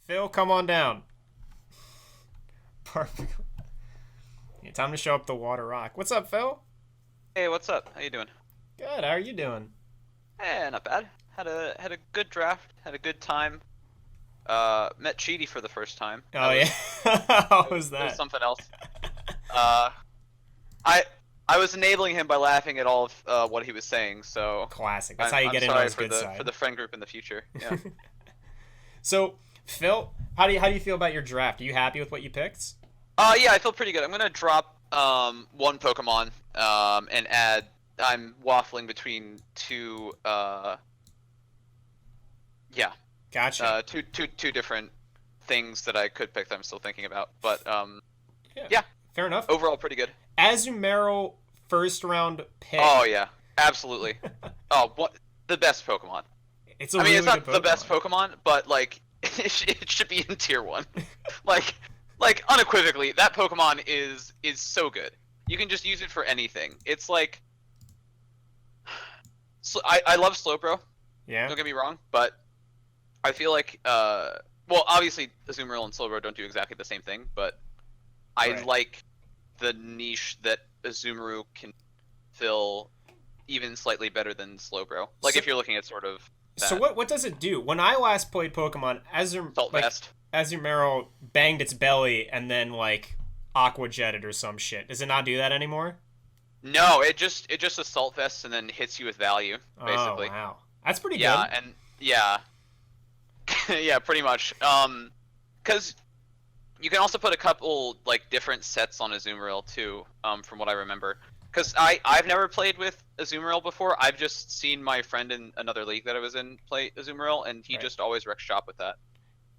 Phil, come on down. Perfect. Yeah, time to show up the water rock. What's up, Phil? Hey, what's up? How you doing? Good. How are you doing? Not bad. Had a good draft. Had a good time. Met Cheaty for the first time. Oh yeah. How was It was that? something else. Uh, I I was enabling him by laughing at all of what he was saying. So Classic. That's how I'm you I'm get in on sorry his good for side. the friend group in the future. Yeah. So, Phil, how do you feel about your draft? Are you happy with what you picked? Yeah, I feel pretty good. I'm gonna drop one Pokemon and add. I'm waffling between two yeah Gotcha. two different things that I could pick that I'm still thinking about. But Yeah. yeah, Fair enough. overall pretty good. Azumarill first round Oh pick. yeah, absolutely. Oh, what the best Pokemon? It's a I mean, it's really good not the best Pokemon. Pokemon, but like it should be in tier one. Like unequivocally, that Pokemon is so good. You can just use it for anything. It's like I love Slowbro. Yeah. Don't get me wrong, but I feel like well, obviously Azumarill and Slowbro don't do exactly the same thing, but I Right. like the niche that Azumarill can fill even slightly better than Slowbro. Like So if you're looking at sort of so that what does it do? When I last played Pokemon, Salt Vest. Azumarill banged its belly and then like aqua jetted or some shit. Does it not do that anymore? No, it just assault vests and then hits you with value, Oh basically. wow. That's pretty Yeah, good. and yeah, yeah, pretty much. Because you can also put a couple like different sets on Azumarill too. From what I remember. Because I've never played with Azumarill before. I've just seen my friend in another league that I was in play Azumarill, and he Right. just always wrecked shop with that.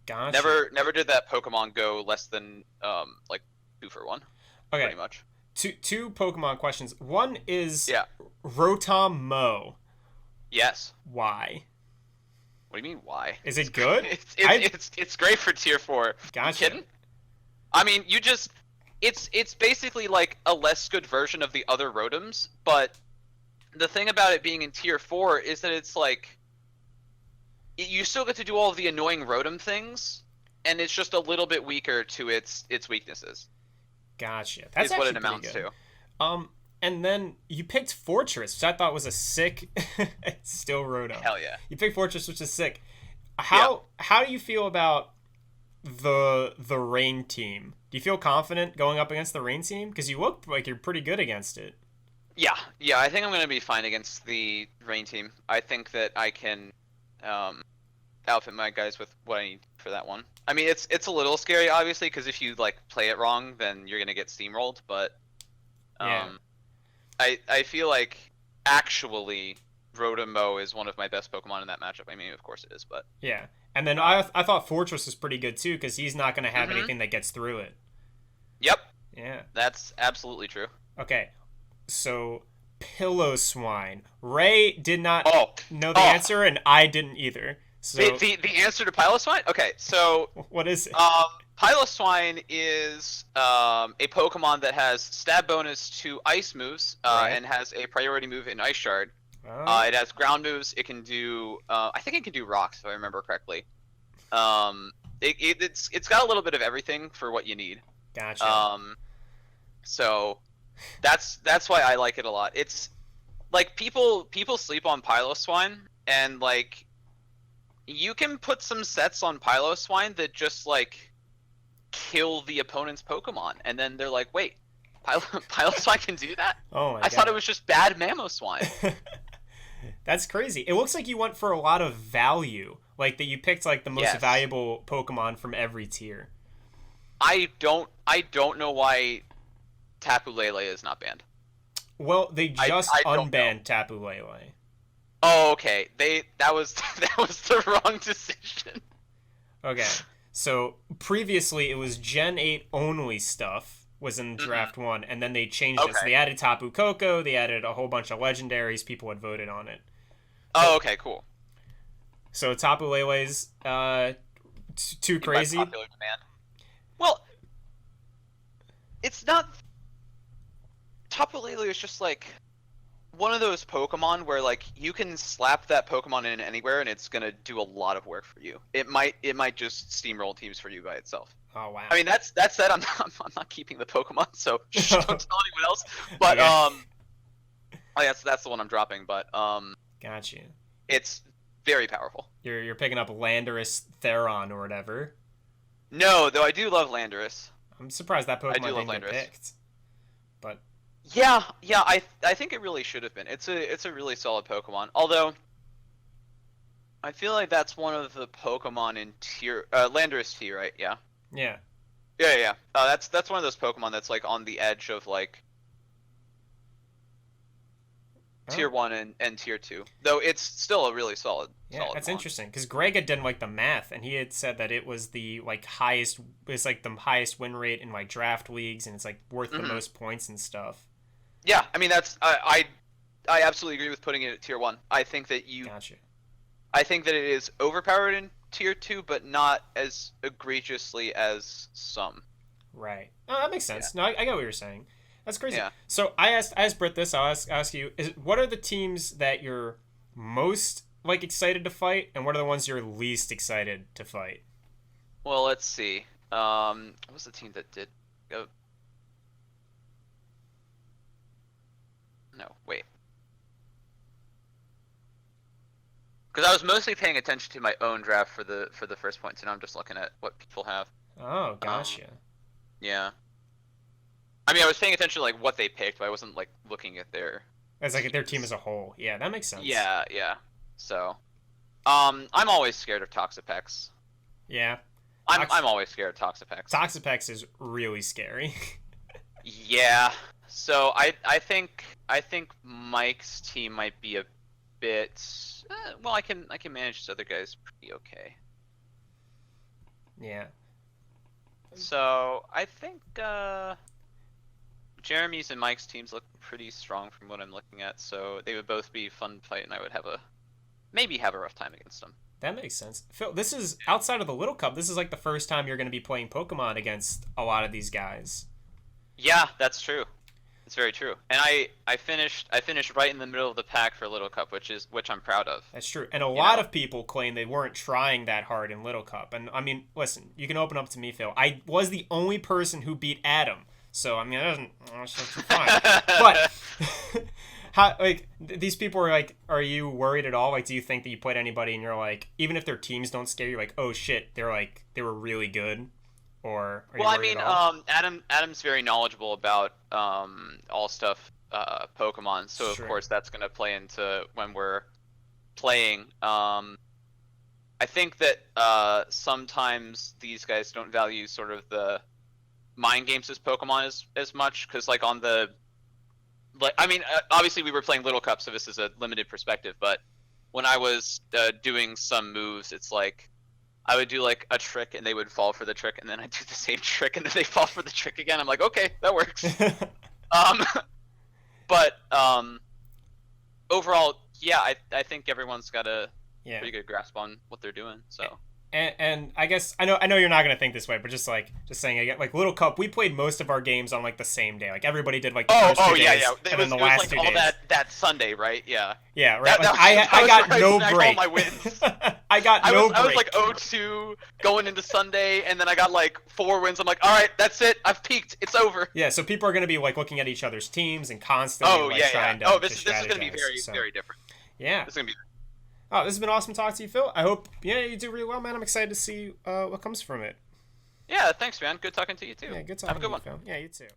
Gotcha. Never did that Pokemon go less than like 2 for 1, Okay. pretty much. Two Pokemon questions. One is Yeah. Rotom Mo. Yes. Why? What do you mean why? Is it good? It's I it's great for tier 4. You gotcha. kidding? I mean, you just it's basically like a less good version of the other Rotoms, but the thing about it being in tier 4 is that it's like you still get to do all of the annoying Rotom things, and it's just a little bit weaker to its weaknesses. Gotcha. That's Is what actually it pretty amounts good. to. Um, and then you picked Fortress, which I thought was a sick still Rotom. Hell yeah. You picked Fortress, which is sick. Yeah. How do you feel about the Rain team? Do you feel confident going up against the Rain team? Because you look like you're pretty good against it. Yeah. Yeah, I think I'm going to be fine against the Rain team. I think that I can um outfit my guys with what I need for that one. I mean, it's a little scary, obviously, because if you like play it wrong, then you're gonna get steamrolled. But Yeah. um, I feel like actually Rotom is one of my best Pokemon in that matchup. I mean, of course it is, but Yeah. And then um, I thought Fortress was pretty good too because he's not going to have hmm anything that gets through it. yep, Yeah. that's absolutely true. Okay. So Pillow Swine. Ray did not Oh, know the oh, answer and I didn't either. the So the the answer to Piloswine. Okay, so what is it? Piloswine is a Pokemon that has stab bonus to ice moves Right. and has a priority move in Ice Shard. Oh, It has ground moves. It can do. I think it can do rocks if I remember correctly. Um, it's got a little bit of everything for what you need. gotcha. Um, so that's why I like it a lot. It's like people sleep on Piloswine, and like you can put some sets on Piloswine that just like kill the opponent's Pokemon, and then they're like, wait, Piloswine can do that? Oh my I thought it god. was just bad Mamoswine. That's crazy. It looks like you went for a lot of value. Like that you picked like the most Yes. valuable Pokemon from every tier. I don't know why Tapu Lele is not banned. Well, they I just I don't know. unbanned Tapu Lele. Oh, okay. That was that was the wrong decision. Okay. So previously it was Gen 8 only stuff was in Hmm. draft 1 and then they changed it. So Okay. they added Tapu Koko, they added a whole bunch of legendaries, people had voted on it. So Oh, okay, cool. Tapu Lele's too By crazy. popular demand. Well, it's not. Tapu Lele is just like one of those Pokemon where like you can slap that Pokemon in anywhere and it's gonna do a lot of work for you. It might just steamroll teams for you by itself. Oh wow. I mean that said, I'm not keeping the Pokemon, so shh, don't tell anyone else. But Yeah. oh yeah, that's the one I'm dropping. But Got you. it's very powerful. You're picking up Landorus Theron or whatever. No, though I do love Landorus. I'm surprised that I do Pokemon love didn't get Landorus. picked. But Yeah, I think it really should have been. It's a really solid Pokemon. Although I feel like that's one of the Pokemon in tier Landorus T, right? Yeah. yeah. Yeah. That's one of those Pokemon that's like on the edge of like tier 1 and tier 2. Though it's still a really solid. Yeah, solid that's mon. interesting because Greg had done like the math, and he had said that it was the like highest, it's like the highest win rate in like draft leagues, and it's like worth the most points and stuff. Yeah, I mean that's I absolutely agree with putting it at tier 1. I think that Gotcha. I think that it is overpowered in tier 2, but not as egregiously as some. Right. Oh, that makes sense. No, I get what you're saying. That's crazy. Yeah. So I asked Britt this. I'll ask you: what are the teams that you're most like excited to fight, and what are the ones you're least excited to fight? Well, let's see. What was the team that did go? No, wait. Because I was mostly paying attention to my own draft for the first points, and I'm just looking at what people have. Oh, gotcha. Yeah. I mean, I was paying attention to like what they picked, but I wasn't like looking at their. It's like their team as a whole. Yeah, that makes sense. Yeah. So, I'm always scared of Toxapex. Yeah. I'm always scared of Toxapex. Toxapex is really scary. Yeah. So I think Mike's team might be a bit. Well, I can manage this other guys pretty okay. Yeah. So I think Jeremy's and Mike's teams look pretty strong from what I'm looking at. So they would both be fun to fight, and I would maybe have a rough time against them. That makes sense. Phil, this is outside of the Little Cup. This is like the first time you're going to be playing Pokemon against a lot of these guys. Yeah, that's true. It's very true. And I finished right in the middle of the pack for Little Cup, which I'm proud of. That's true. And a lot of people claim they weren't trying that hard in Little Cup. And I mean, listen, you can open up to me, Phil. I was the only person who beat Adam. So I mean, that's fine. But how, like, these people are like, are you worried at all? Like, do you think that you played anybody and you're like, even if their teams don't scare you, like, oh shit, they were really good? Or are well, you worried at all? Adam's very knowledgeable about all stuff Pokemon, so Sure. of course that's gonna play into when we're playing. I think that sometimes these guys don't value sort of the mind games as Pokemon as much, because like on the obviously we were playing Little Cup, so this is a limited perspective, but when I was doing some moves, it's like I would do like a trick and they would fall for the trick, and then I'd do the same trick and then they fall for the trick again. I'm like, okay, that works. But overall, yeah, I think everyone's got a pretty good grasp on what they're doing. So. And I guess I know you're not gonna think this way, but just saying again, like Little Cup, we played most of our games on like the same day. Like everybody did like the first 2 days, and then the last like 2 all days. that Sunday, right? Yeah. Yeah, right. I got no break. All my wins. I got no break. I was like 0-2 going into Sunday, and then I got like 4 wins. I'm like, all right, that's it. I've peaked. It's over. Yeah, so people are gonna be like looking at each other's teams and constantly trying to. This is gonna be very different. Yeah. This is gonna be. Oh, this has been awesome talking to you, Phil. I hope you do really well, man. I'm excited to see what comes from it. Yeah, thanks, man. Good talking to you too. Yeah, good talking Have a good to you, one. Phil. Yeah, you too.